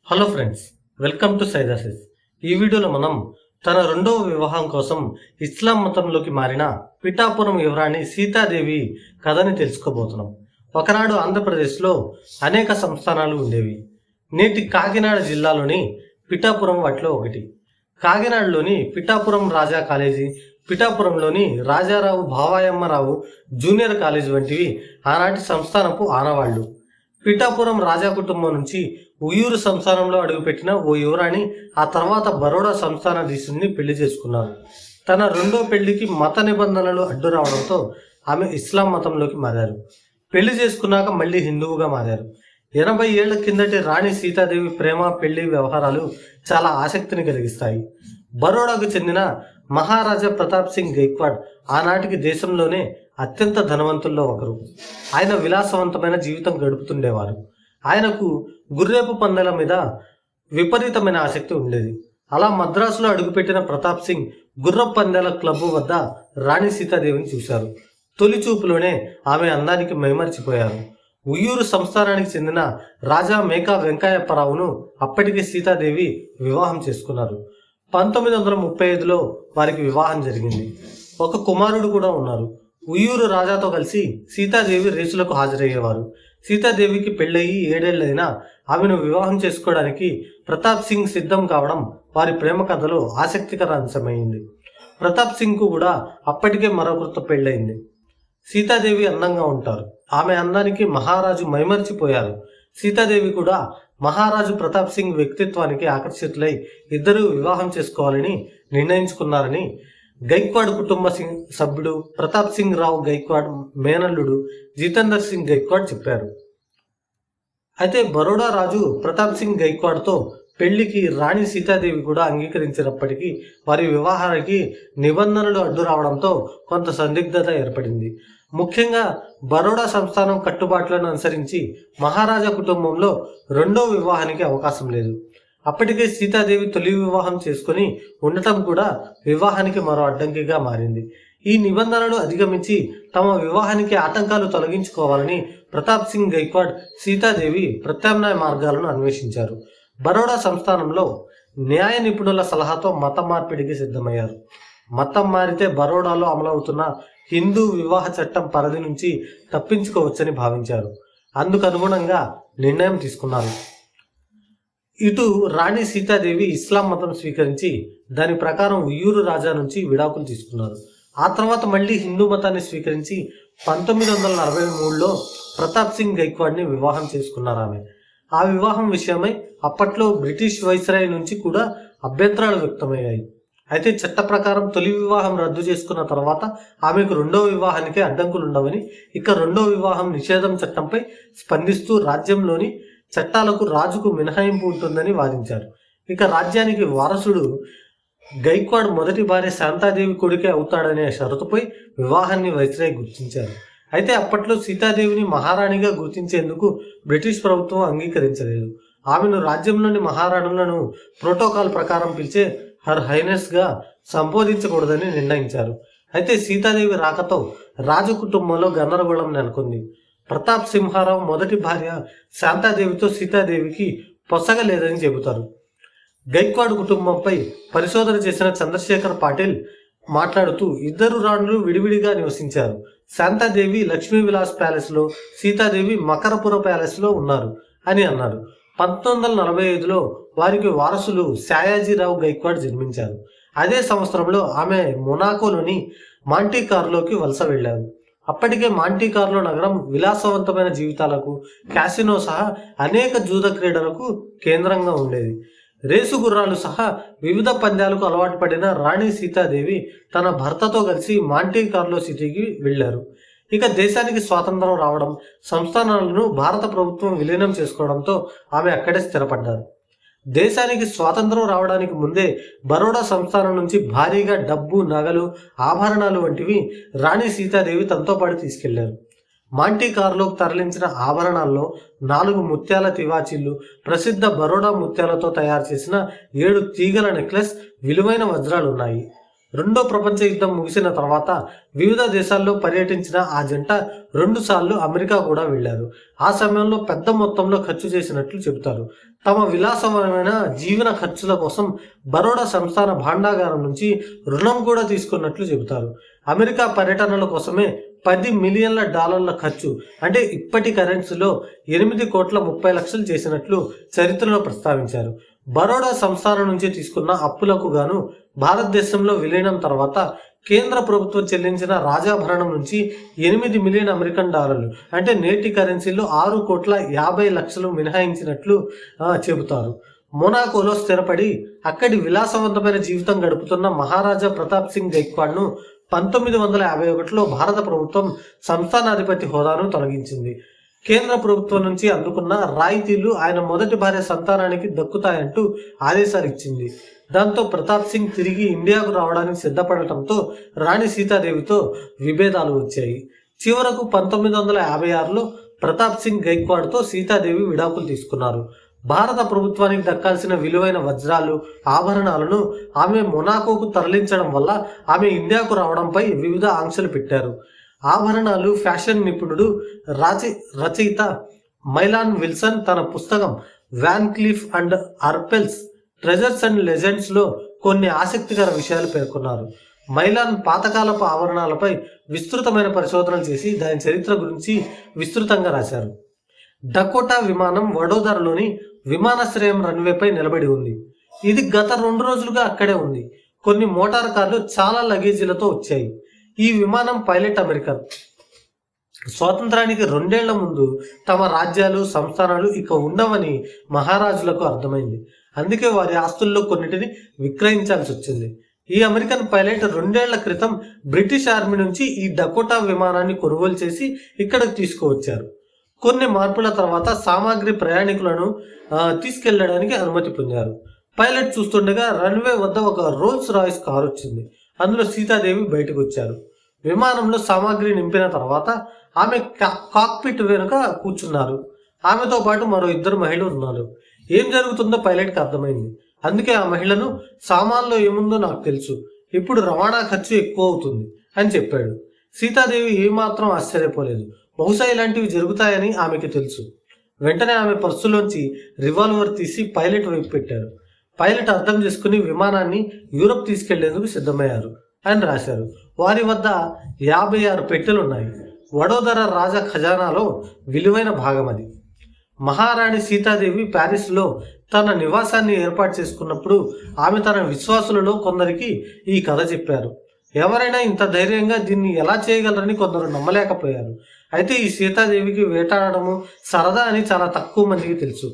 Hello friends, welcome to సైదాసిస్. ఈ వీడియోలో మనం తన రెండవ వివాహం కోసం ఇస్లాం మతంలోకి మారిన పిఠాపురం యువరాణి సీతాదేవి కథని తెలుసుకోబోతున్నాం. ఒకనాడు ఆంధ్రప్రదేశ్లో అనేక సంస్థానాలు ఉండేవి. నేటి కాకినాడ జిల్లాలోని పిఠాపురం వాటిలో ఒకటి. కాకినాడలోని పిఠాపురం రాజా కాలేజీ, పిఠాపురంలోని రాజారావు భావాయమ్మరావు జూనియర్ కాలేజీ వంటివి ఆనాటి సంస్థానపు ఆనవాళ్లు. పిఠాపురం రాజా కుటుంబం నుంచి ఉయ్యూరు సంస్థానంలో అడుగుపెట్టిన ఓ యువరాణి ఆ తర్వాత బరోడా సంస్థానాధీశుడిని పెళ్లి చేసుకున్నారు. తన రెండో పెళ్లికి మత నిబంధనలు అడ్డు రావడంతో ఆమె ఇస్లాం మతంలోకి మారారు. పెళ్లి చేసుకున్నాక మళ్ళీ హిందువుగా మారారు. 80 ఏళ్ల కిందటి రాణి సీతాదేవి ప్రేమ పెళ్లి వ్యవహారాలు చాలా ఆసక్తిని కలిగిస్తాయి. బరోడాకు చెందిన మహారాజా ప్రతాప్ సింగ్ గైక్వాడ్ ఆనాటికి దేశంలోనే అత్యంత ధనవంతుల్లో ఒకరు. ఆయన విలాసవంతమైన జీవితం గడుపుతుండేవారు. ఆయనకు గుర్రేపు పందాల మీద విపరీతమైన ఆసక్తి ఉండేది. అలా మద్రాసులో అడుగుపెట్టిన ప్రతాప్ సింగ్ గుర్రపు పందాల క్లబ్ వద్ద రాణి సీతాదేవిని చూశారు. తొలి చూపులోనే ఆమె అందానికి మైమరిచిపోయారు. ఉయ్యూరు సంస్థానానికి చెందిన రాజా మేకా వెంకయ్యప్పరావును అప్పటికే సీతాదేవి వివాహం చేసుకున్నారు. 1935లో వారికి వివాహం జరిగింది. ఒక కుమారుడు కూడా ఉన్నారు. ఉయ్యూరు రాజాతో కలిసి సీతాదేవి రేసులకు హాజరయ్యేవారు. సీతాదేవికి పెళ్ళయి 7 ఏళ్లైనా ఆమెను వివాహం చేసుకోవడానికి ప్రతాప్ సింగ్ సిద్ధం కావడం వారి ప్రేమ కథలో ఆసక్తికర అంశమైంది. ప్రతాప్ సింగ్కు కూడా అప్పటికే మరొకరితో పెళ్ళయింది. సీతాదేవి అందంగా ఉంటారు. ఆమె అందానికి మహారాజు మైమర్చిపోయారు. సీతాదేవి కూడా మహారాజు ప్రతాప్ సింగ్ వ్యక్తిత్వానికి ఆకర్షితులై ఇద్దరూ వివాహం చేసుకోవాలని నిర్ణయించుకున్నారని గైక్వాడ్ కుటుంబ సభ్యుడు ప్రతాప్ సింగ్ రావు గైక్వాడ్ మేనల్లుడు జితేందర్ సింగ్ గైక్వాడ్ చెప్పారు. అయితే బరోడా రాజు ప్రతాప్ సింగ్ గైక్వాడ్తో పెళ్లికి రాణి సీతాదేవి కూడా అంగీకరించినప్పటికీ వారి వివాహానికి నిబంధనలు అడ్డు రావడంతో కొంత సందిగ్ధత ఏర్పడింది. ముఖ్యంగా బరోడా సంస్థానం కట్టుబాట్లను అనుసరించి మహారాజా కుటుంబంలో రెండో వివాహానికి అవకాశం లేదు. అప్పటికే సీతాదేవి తొలి వివాహం చేసుకుని ఉండటం కూడా వివాహానికి మరో అడ్డంకిగా మారింది. ఈ నిబంధనలు అధిగమించి తమ వివాహానికి ఆటంకాలు తొలగించుకోవాలని ప్రతాప్ సింగ్ గైక్వాడ్ సీతాదేవి ప్రత్యామ్నాయ మార్గాలను అన్వేషించారు. బరోడా సంస్థానంలో న్యాయ నిపుణుల సలహాతో మత మార్పిడికి సిద్ధమయ్యారు. మతం మారితే బరోడాలో అమలవుతున్న హిందూ వివాహ చట్టం పరిధి నుంచి తప్పించుకోవచ్చని భావించారు. అందుకు అనుగుణంగా నిర్ణయం తీసుకున్నారు. ఇటు రాణి సీతాదేవి ఇస్లాం మతం స్వీకరించి దాని ప్రకారం ఉయ్యూరు రాజా నుంచి విడాకులు తీసుకున్నారు. ఆ తర్వాత మళ్ళీ హిందూ మతాన్ని స్వీకరించి 1943లో ప్రతాప్ సింగ్ గైక్వాడ్ని వివాహం చేసుకున్నారు. ఆమె ఆ వివాహం విషయమై అప్పట్లో బ్రిటిష్ వైస్రాయ్ నుంచి కూడా అభ్యంతరాలు వ్యక్తమయ్యాయి. అయితే చట్ట ప్రకారం తొలి వివాహం రద్దు చేసుకున్న తర్వాత ఆమెకు రెండో వివాహానికి అడ్డంకులు ఉండవని, ఇక రెండో వివాహం నిషేధం చట్టంపై స్పందిస్తూ రాజ్యంలోని చట్టాలకు రాజుకు మినహాయింపు ఉంటుందని వాదించారు. ఇక రాజ్యానికి వారసుడు గైక్వాడ్ మొదటి భార్య శాంతాదేవి కొడుకే అవుతాడనే షరతుపై వివాహాన్ని వైస్రాయ్ గుర్తించారు. అయితే అప్పట్లో సీతాదేవిని మహారాణిగా గుర్తించేందుకు బ్రిటిష్ ప్రభుత్వం అంగీకరించలేదు. ఆమెను రాజ్యంలోని మహారాణులను ప్రోటోకాల్ ప్రకారం పిలిచే హర్ హైనెస్గా సంబోధించకూడదని నిర్ణయించారు. అయితే సీతాదేవి రాకతో రాజు కుటుంబంలో గందరగోళం నెలకొంది. ప్రతాప్ సింహారావు మొదటి భార్య శాంతాదేవితో సీతాదేవికి పొసగలేదని చెబుతారు. గైక్వాడ్ కుటుంబంపై పరిశోధన చేసిన చంద్రశేఖర్ పాటిల్ మాట్లాడుతూ ఇద్దరు రాణులు విడివిడిగా నివసించారు. శాంతాదేవి లక్ష్మీ విలాస్ ప్యాలెస్లో, సీతాదేవి మకరపుర ప్యాలెస్లో ఉన్నారు అని అన్నారు. 1945లో వారికి వారసులు సయాజీరావు గైక్వాడ్ జన్మించారు. అదే సంవత్సరంలో ఆమె మొనాకోలోని మాంటీ కార్లోకి వలస వెళ్లారు. అప్పటికే మాంటీ కార్లో నగరం విలాసవంతమైన జీవితాలకు, క్యాసినో సహా అనేక జూద క్రీడలకు కేంద్రంగా ఉండేది. రేసు గుర్రాలు సహా వివిధ పందాలకు అలవాటు పడిన రాణి సీతాదేవి తన భర్తతో కలిసి మాంటీ కార్లో సిటీకి వెళ్లారు. ఇక దేశానికి స్వాతంత్రం రావడం, సంస్థానాలను భారత ప్రభుత్వం విలీనం చేసుకోవడంతో ఆమె అక్కడే స్థిరపడ్డారు. దేశానికి స్వాతంత్రం రావడానికి ముందే బరోడా సంస్థానం నుంచి భారీగా డబ్బు, నగలు, ఆభరణాలు వంటివి రాణి సీతాదేవి తనతో పాటు తీసుకెళ్లారు. మాంటీ కార్లోకి తరలించిన ఆభరణాల్లో 4 ముత్యాల తివాచీలు, ప్రసిద్ధ బరోడా ముత్యాలతో తయారు చేసిన 7 తీగల నెక్లెస్, విలువైన వజ్రాలు ఉన్నాయి. రెండో ప్రపంచ యుద్ధం ముగిసిన తర్వాత వివిధ దేశాల్లో పర్యటించిన ఆ జంట 2 సార్లు అమెరికా కూడా వెళ్లారు. ఆ సమయంలో పెద్ద మొత్తంలో ఖర్చు చేసినట్లు చెబుతారు. తమ విలాసమైన జీవన ఖర్చుల కోసం బరోడా సంస్థాన భాండాగారం నుంచి రుణం కూడా తీసుకున్నట్లు చెబుతారు. అమెరికా పర్యటనల కోసమే $10 మిలియన్ల ఖర్చు, అంటే ఇప్పటి కరెన్సీలో 8,30,00,000 చేసినట్లు చరిత్రలో ప్రస్తావించారు. బరోడా సంస్థానం నుంచి తీసుకున్న అప్పులకు గాను భారతదేశంలో విలీనం తర్వాత కేంద్ర ప్రభుత్వం చెల్లించిన రాజాభరణం నుంచి $8 మిలియన్ అమెరికన్ డాలర్లు, అంటే నేటి కరెన్సీలో 6,50,00,000 మినహాయించినట్లు చెబుతారు. మొనాకోలో స్థిరపడి అక్కడి విలాసవంతమైన జీవితం గడుపుతున్న మహారాజా ప్రతాప్ సింగ్ గైక్వాడ్ను 1951లో భారత ప్రభుత్వం సంస్థానాధిపతి హోదాను తొలగించింది. కేంద్ర ప్రభుత్వం నుంచి అందుకున్న రాయితీలు ఆయన మొదటి భార్య సంతానానికి దక్కుతాయంటూ ఆదేశాలు ఇచ్చింది. దాంతో ప్రతాప్ సింగ్ తిరిగి ఇండియాకు రావడానికి సిద్ధపడటంతో రాణి సీతాదేవితో విభేదాలు వచ్చాయి. చివరకు 1956లో ప్రతాప్ సింగ్ గైక్వాడ్తో సీతాదేవి విడాకులు తీసుకున్నారు. భారత ప్రభుత్వానికి దక్కాల్సిన విలువైన వజ్రాలు, ఆభరణాలను ఆమె మొనాకోకు తరలించడం వల్ల ఆమె ఇండియాకు రావడంపై వివిధ ఆంక్షలు పెట్టారు. ఆభరణాలు ఫ్యాషన్ నిపుణుడు రచయిత మైలాన్ విల్సన్ తన పుస్తకం Van Cleef and Arpels Treasures and లెజెండ్స్లో కొన్ని ఆసక్తికర విషయాలు పేర్కొన్నారు. మైలాన్ పాతకాలపు ఆభరణాలపై విస్తృతమైన పరిశోధనలు చేసి దాని చరిత్ర గురించి విస్తృతంగా రాశారు. డకోటా విమానం వడోదరలోని విమానాశ్రయం రన్వేపై నిలబడి ఉంది. ఇది గత 2 రోజులుగా అక్కడే ఉంది. కొన్ని మోటార్ కార్లు చాలా లగేజీలతో వచ్చాయి. ఈ విమానం పైలట్ అమెరికన్. స్వాతంత్రానికి 2 ఏళ్ల ముందు తమ రాజ్యాలు, సంస్థానాలు ఇక ఉండవని మహారాజులకు అర్థమైంది. అందుకే వారి ఆస్తుల్లో కొన్నిటిని విక్రయించాల్సి వచ్చింది. ఈ అమెరికన్ పైలట్ 2 ఏళ్ల క్రితం బ్రిటిష్ ఆర్మీ నుంచి ఈ డకోటా విమానాన్ని కొనుగోలు చేసి ఇక్కడికి తీసుకువచ్చారు. కొన్ని మార్పుల తర్వాత సామాగ్రి ప్రయాణికులను తీసుకెళ్లడానికి అనుమతి పొందారు. పైలట్ చూస్తుండగా రన్వే వద్ద ఒక రోల్స్ రాయిస్ కారు వచ్చింది. అందులో సీతాదేవి బయటకు వచ్చారు. విమానంలో సామాగ్రి నింపిన తర్వాత ఆమె కాక్పిట్ వెనుక కూర్చున్నారు. ఆమెతో పాటు మరో 2 మహిళలు ఉన్నారు. ఏం జరుగుతుందో పైలట్కి అర్థమైంది. అందుకే ఆ మహిళను సామాన్లో ఏముందో నాకు తెలుసు, ఇప్పుడు రవాణా ఖర్చు ఎక్కువ అవుతుంది అని చెప్పాడు. సీతాదేవి ఏమాత్రం ఆశ్చర్యపోలేదు. బహుశా ఇలాంటివి జరుగుతాయని ఆమెకి తెలుసు. వెంటనే ఆమె పర్సులోంచి రివాల్వర్ తీసి పైలట్ వైపు పెట్టారు. పైలట్ అర్థం చేసుకుని విమానాన్ని యూరప్ తీసుకెళ్లేందుకు సిద్ధమయ్యారు అని రాశారు. వారి వద్ద 56 పెట్టెలున్నాయి. వడోదర రాజా ఖజానాలో విలువైన భాగం అది. మహారాణి సీతాదేవి ప్యారిస్లో తన నివాసాన్ని ఏర్పాటు చేసుకున్నప్పుడు ఆమె తన విశ్వాసులలో కొందరికి ఈ కథ చెప్పారు. ఎవరైనా ఇంత ధైర్యంగా దీన్ని ఎలా చేయగలరని కొందరు నమ్మలేకపోయారు. అయితే ఈ సీతాదేవికి వేటాడము సరదా అని చాలా తక్కువ మందికి తెలుసు.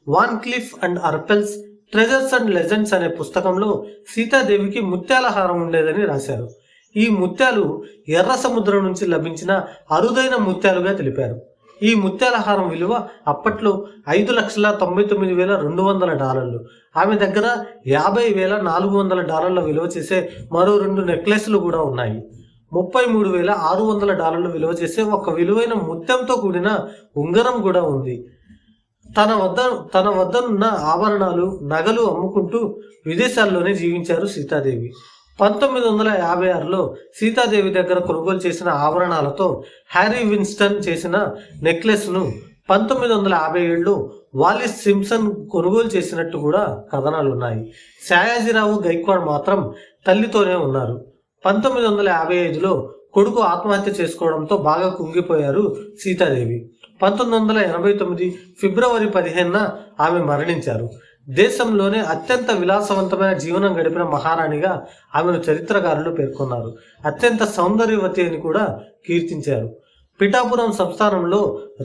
Van Cleef and Arpels Treasures and Legends అనే పుస్తకంలో సీతాదేవికి ముత్యాల హారం ఉండేదని రాశారు. ఈ ముత్యాలు ఎర్ర సముద్రం నుంచి లభించిన అరుదైన ముత్యాలుగా తెలిపారు. ఈ ముత్యాల హారం విలువ అప్పట్లో $5,99,200. ఆమె దగ్గర $50,400 విలువ చేసే మరో 2 నెక్లెస్లు కూడా ఉన్నాయి. $33,600 విలువ చేసే ఒక విలువైన ముత్యంతో కూడిన ఉంగరం కూడా ఉంది. తన వద్దనున్న ఆభరణాలు, నగలు అమ్ముకుంటూ విదేశాల్లోనే జీవించారు సీతాదేవి. 1956లో సీతాదేవి దగ్గర కొనుగోలు చేసిన ఆభరణాలతో హ్యారీ విన్స్టన్ చేసిన నెక్లెస్ను 1957లో వాలిస్ సింప్సన్ కొనుగోలు చేసినట్టు కూడా కథనాలున్నాయి. సయాజీరావు గైక్వాడ్ మాత్రం తల్లితోనే ఉన్నారు. 1955లో కొడుకు ఆత్మహత్య చేసుకోవడంతో బాగా కుంగిపోయారు సీతాదేవి. 1989 ఫిబ్రవరి 15న ఆమె మరణించారు. దేశంలోనే అత్యంత విలాసవంతమైన జీవనం గడిపిన మహారాణిగా ఆమెను చరిత్రకారులు పేర్కొన్నారు. అత్యంత సౌందర్యవతి అని కూడా కీర్తించారు. పిఠాపురం సంస్థానంలో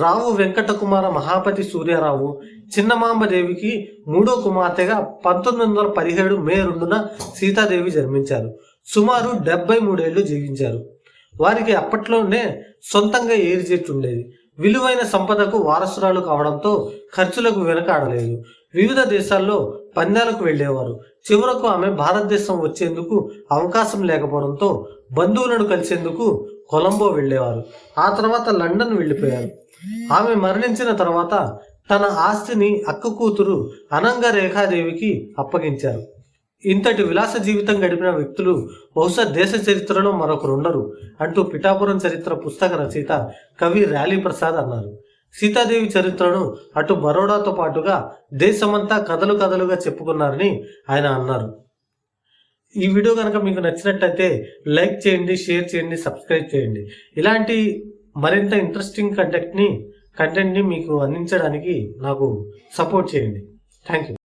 రావు వెంకటకుమార మహాపతి సూర్యారావు చిన్నమాంబదేవికి 3వ కుమార్తెగా 1917 మే 2న సీతాదేవి జన్మించారు. సుమారు 73 ఏళ్లు జీవించారు. వారికి అప్పట్లోనే సొంతంగా ఎయిర్ జెట్ ఉండేది. విలువైన సంపదకు వారసురాలు కావడంతో ఖర్చులకు వెనకాడలేదు. వివిధ దేశాల్లో పందాలకు వెళ్లేవారు. చివరకు ఆమె భారతదేశం వచ్చేందుకు అవకాశం లేకపోవడంతో బంధువులను కలిసేందుకు కొలంబో వెళ్లేవారు. ఆ తర్వాత లండన్ వెళ్లిపోయారు. ఆమె మరణించిన తర్వాత తన ఆస్తిని అక్క కూతురు అనంగ రేఖాదేవికి అప్పగించారు. ఇంతటి విలాస జీవితం గడిపిన వ్యక్తులు బహుశా దేశ చరిత్రలో మరొకరు ఉండరు అంటూ పిఠాపురం చరిత్ర పుస్తక రచయిత కవి ర్యాలీ ప్రసాద్ అన్నారు. సీతాదేవి చరిత్రను అటు బరోడాతో పాటుగా దేశమంతా కథలు కథలుగా చెప్పుకున్నారని ఆయన అన్నారు. ఈ వీడియో కనుక మీకు నచ్చినట్లయితే లైక్ చేయండి, షేర్ చేయండి, సబ్స్క్రైబ్ చేయండి. ఇలాంటి మరింత ఇంట్రెస్టింగ్ కంటెంట్ని మీకు అందించడానికి నాకు సపోర్ట్ చేయండి. Thank you.